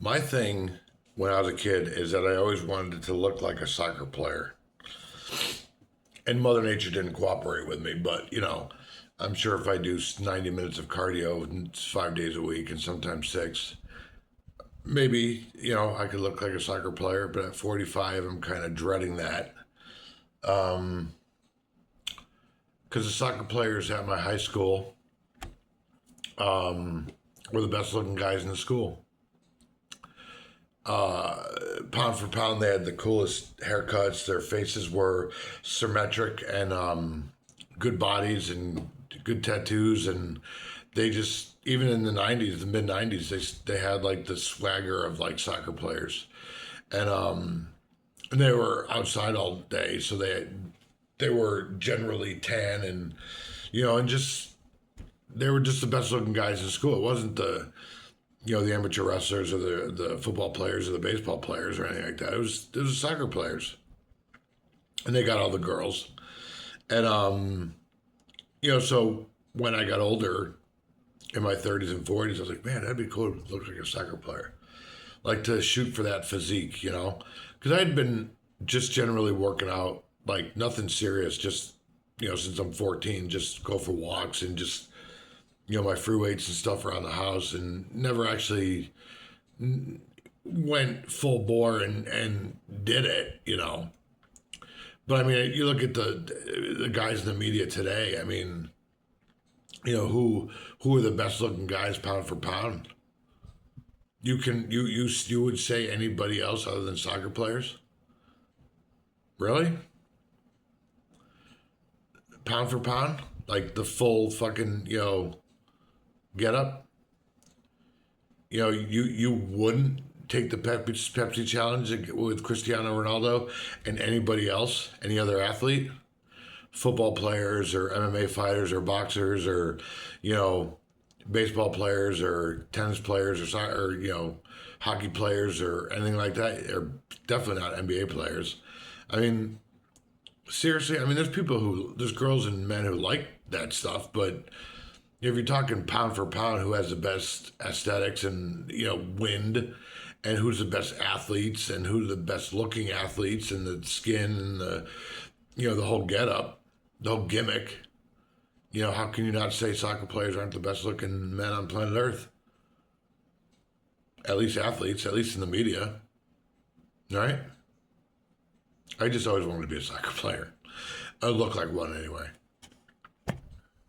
My thing when I was a kid is that I always wanted to look like a soccer player. And Mother Nature didn't cooperate with me, but I'm sure if I do 90 minutes of cardio 5 days a week and sometimes six, maybe, I could look like a soccer player, but at 45, I'm kind of dreading that. Because the soccer players at my high school were the best looking guys in the school. Pound for pound, they had the coolest haircuts. Their faces were symmetric and good bodies and good tattoos. And they just, even in the 90s, the mid 90s, they had like the swagger of like soccer players. And, and they were outside all day. So they were generally tan and, and just, they were just the best looking guys in school. It wasn't the amateur wrestlers or the football players or the baseball players or anything like that. It was the soccer players, and they got all the girls. And so when I got older, in my 30s and 40s, I was like, man, that'd be cool to look like a soccer player, like to shoot for that physique, because I had been just generally working out, like nothing serious, just since I'm 14, just go for walks and just my free weights and stuff around the house, and never actually went full bore and did it. But I mean, you look at the guys in the media today. I mean, who are the best looking guys pound for pound? You would say anybody else other than soccer players? Really? Pound for pound, like the full fucking get up. You wouldn't take the Pepsi challenge with Cristiano Ronaldo and anybody else, any other athlete, football players or MMA fighters or boxers or you know baseball players or tennis players or soccer, or hockey players or anything like that. Or definitely not NBA players. I mean, seriously, I mean, there's girls and men who like that stuff, but if you're talking pound for pound, who has the best aesthetics and wind, and who's the best athletes and who's the best looking athletes and the skin and the whole get up, the whole gimmick. How can you not say soccer players aren't the best looking men on planet Earth? At least athletes, at least in the media, right? I just always wanted to be a soccer player. I look like one anyway.